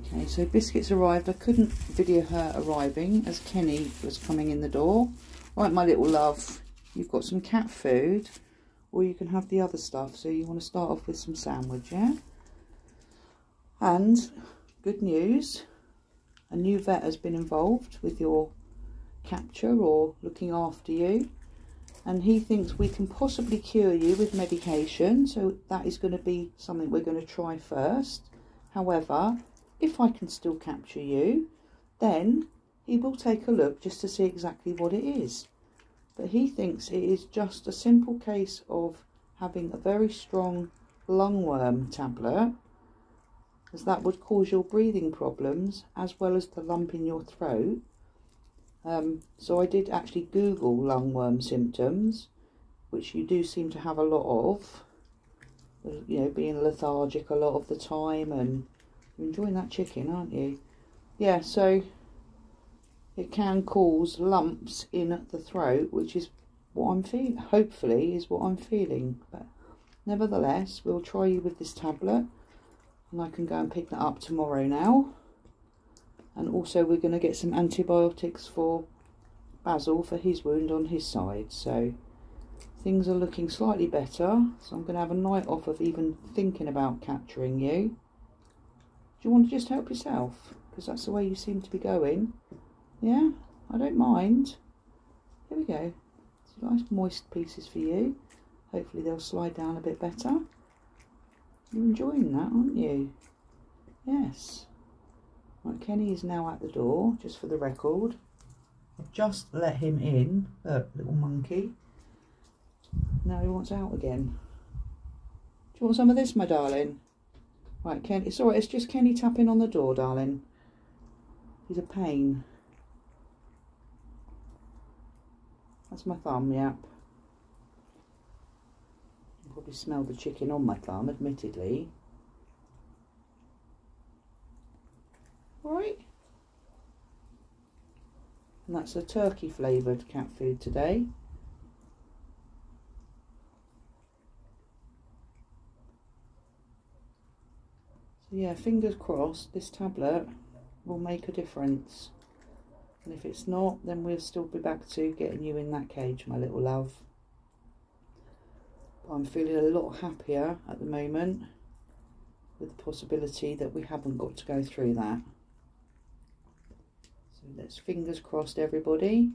Okay, so Biscuit's arrived. I couldn't video her arriving as Kenny was coming in the door. Right, my little love, you've got some cat food, or you can have the other stuff. So you want to start off with some sandwich, yeah? And good news, a new vet has been involved with your capture or looking after you, and he thinks we can possibly cure you with medication. So that is going to be something we're going to try first. However, if I can still capture you, then he will take a look just to see exactly what it is. But he thinks it is just a simple case of having a very strong lungworm tablet, as that would cause your breathing problems as well as the lump in your throat. So I did actually Google lungworm symptoms, which you do seem to have a lot of, you know, being lethargic a lot of the time. And you're enjoying that chicken, aren't you? Yeah, so it can cause lumps in the throat, which is what I'm feeling, hopefully is what I'm feeling. But nevertheless, we'll try you with this tablet, and I can go and pick that up tomorrow now. And also we're going to get some antibiotics for Basil for his wound on his side. So things are looking slightly better. So I'm going to have a night off of even thinking about capturing you. Do you want to just help yourself? Because that's the way you seem to be going. Yeah, I don't mind. Here we go. Some nice moist pieces for you. Hopefully they'll slide down a bit better. You're enjoying that, aren't you? Yes. Right, Kenny is now at the door, just for the record. I've just let him in. Look, little monkey. Now he wants out again. Do you want some of this, my darling? Right, Ken, it's alright, it's just Kenny tapping on the door, darling. He's a pain. That's my thumb, yeah. You can probably smell the chicken on my thumb, admittedly. Alright. And that's a turkey flavoured cat food today. So yeah, fingers crossed this tablet will make a difference. And if it's not, then we'll still be back to getting you in that cage, my little love. But I'm feeling a lot happier at the moment with the possibility that we haven't got to go through that. So let's fingers crossed, everybody.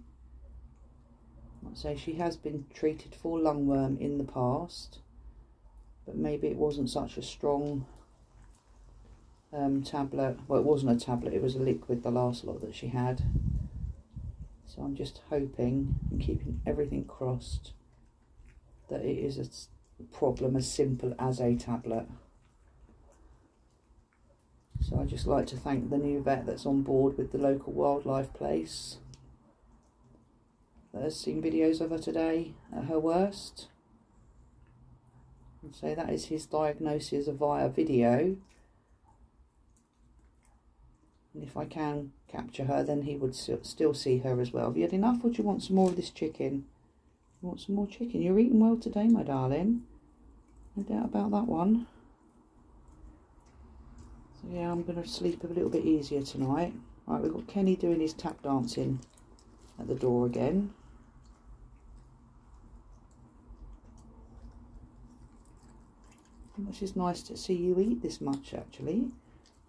I'd say she has been treated for lungworm in the past, but maybe it wasn't such a strong tablet. Well, it wasn't a tablet, it was a liquid, the last lot that she had. So I'm just hoping and keeping everything crossed that it is a problem as simple as a tablet. So I'd just like to thank the new vet that's on board with the local wildlife place, that has seen videos of her today at her worst. And so that is his diagnosis via video. And if I can capture her, then he would still see her as well. Have you had enough, or do you want some more of this chicken? You want some more chicken? You're eating well today, my darling. No doubt about that one. So yeah, I'm going to sleep a little bit easier tonight. Right, we've got Kenny doing his tap dancing at the door again. This is nice to see you eat this much, actually.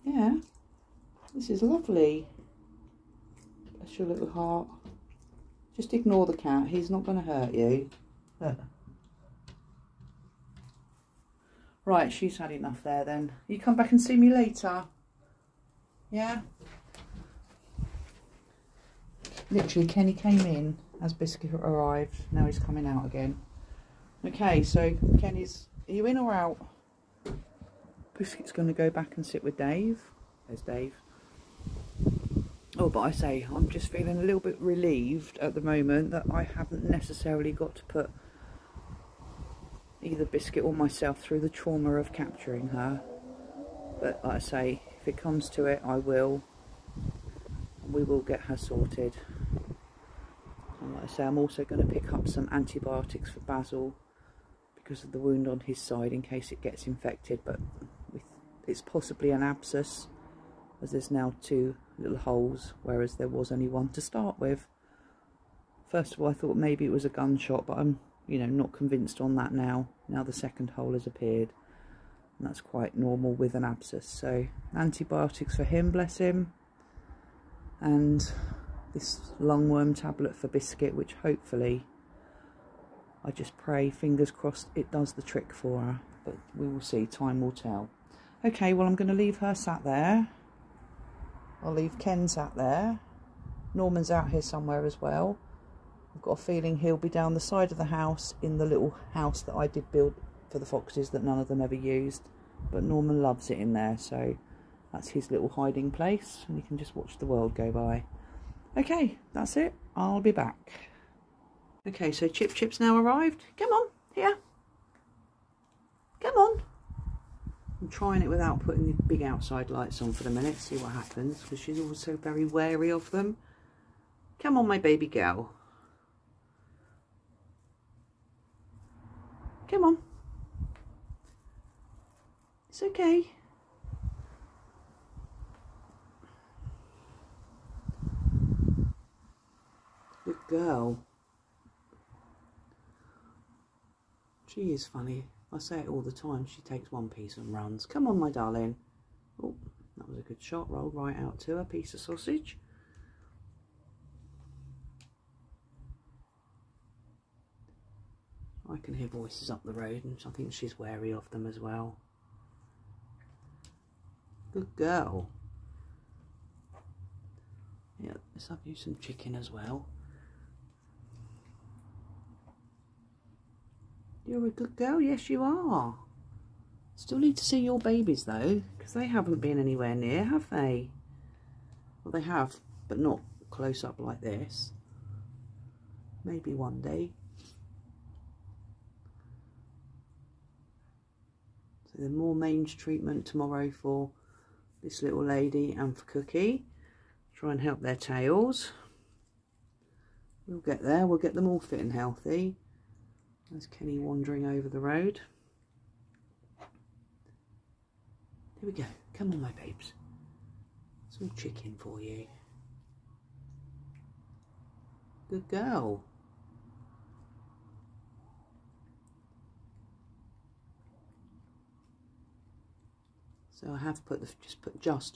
Yeah, this is lovely. Bless your little heart. Just ignore the cat, he's not going to hurt you. Look. Right, she's had enough there then. You come back and see me later. Yeah? Literally, Kenny came in as Biscuit arrived. Now he's coming out again. Okay, so Kenny's... Are you in or out? Biscuit's going to go back and sit with Dave. There's Dave. Oh, but I say, I'm just feeling a little bit relieved at the moment that I haven't necessarily got to put either Biscuit or myself through the trauma of capturing her. But like I say, if it comes to it, I will. We will get her sorted. And like I say, I'm also going to pick up some antibiotics for Basil because of the wound on his side in case it gets infected, but it's possibly an abscess, as there's now 2 little holes, whereas there was only 1 to start with. First of all, I thought maybe it was a gunshot, but I'm, you know, not convinced on that now. Now the second hole has appeared, and that's quite normal with an abscess. So antibiotics for him, bless him, and this lungworm tablet for Biscuit, which hopefully, I just pray, fingers crossed, it does the trick for her, but we will see, time will tell. Okay, well, I'm going to leave her sat there. I'll leave Ken sat there. Norman's out here somewhere as well. I've got a feeling he'll be down the side of the house in the little house that I did build for the foxes that none of them ever used. But Norman loves it in there, so that's his little hiding place, and he can just watch the world go by. Okay, that's it. I'll be back. Okay, so Chip Chip's now arrived. Come on, here. Come on. I'm trying it without putting the big outside lights on for the minute, see what happens, because she's also very wary of them. Come on, my baby girl. Come on. It's okay. Good girl. She is funny. I say it all the time. She takes one piece and runs. Come on, my darling. Oh, that was a good shot. Rolled right out to her. Piece of sausage. I can hear voices up the road, and I think she's wary of them as well. Good girl. Yeah, let's have you some chicken as well. You're a good girl, yes you are. Still need to see your babies though, because they haven't been anywhere near, have they? Well, they have, but not close up like this. Maybe one day. So there's more mange treatment tomorrow for this little lady and for Cookie. Try and help their tails. We'll get there, we'll get them all fit and healthy. There's Kenny wandering over the road. There we go. Come on, my babes. Some chicken for you. Good girl. So I have put the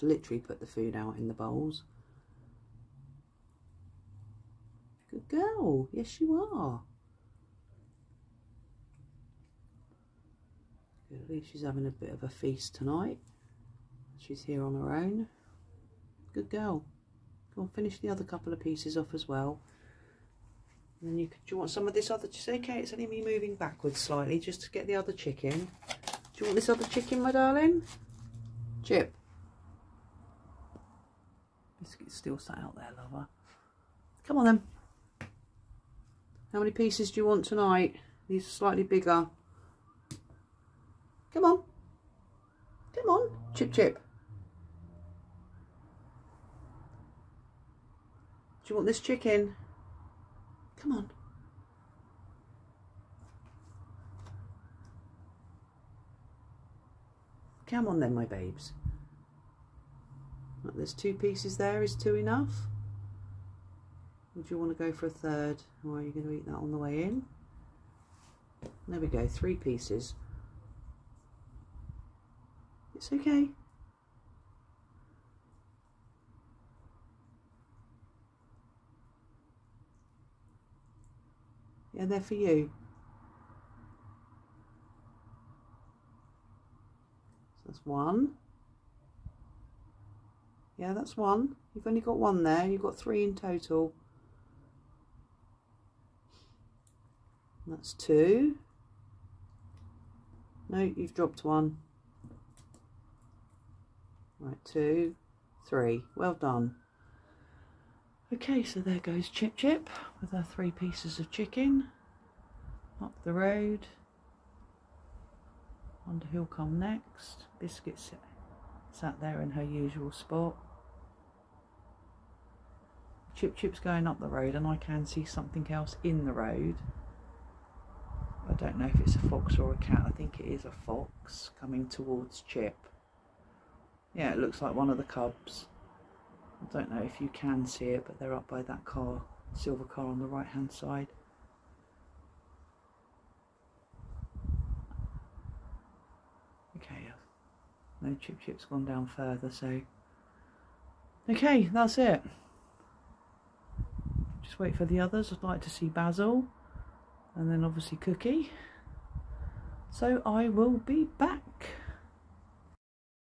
literally put the food out in the bowls. Good girl. Yes, you are. Good, at least she's having a bit of a feast tonight. She's here on her own. Good girl. Go on, finish the other couple of pieces off as well. And then do you want some of this other? Just okay, it's only me moving backwards slightly just to get the other chicken. Do you want this other chicken, my darling? Chip. Biscuit's still sat out there, lover. Come on then. How many pieces do you want tonight? These are slightly bigger. Come on. Come on. Chip Chip. Do you want this chicken? Come on. Come on then, my babes. Right, there's 2 pieces there. Is 2 enough? Or do you want to go for a third? Or are you going to eat that on the way in? There we go, 3 pieces. It's okay. Yeah, they're for you. So that's 1. Yeah, that's 1. You've only got 1 there. You've got 3 in total. And that's 2. No, you've dropped 1. Right, 2, 3. Well done. Okay, so there goes Chip Chip with her 3 pieces of chicken. Up the road. Wonder who'll come next. Biscuit sat there in her usual spot. Chip Chip's going up the road, and I can see something else in the road. I don't know if it's a fox or a cat. I think it is a fox coming towards Chip. Yeah, it looks like one of the cubs. I don't know if you can see it, but they're up by that car, silver car on the right hand side. Okay, no Chip Chip's gone down further, so okay, that's it. Just wait for the others. I'd like to see Basil and then obviously Cookie. So I will be back.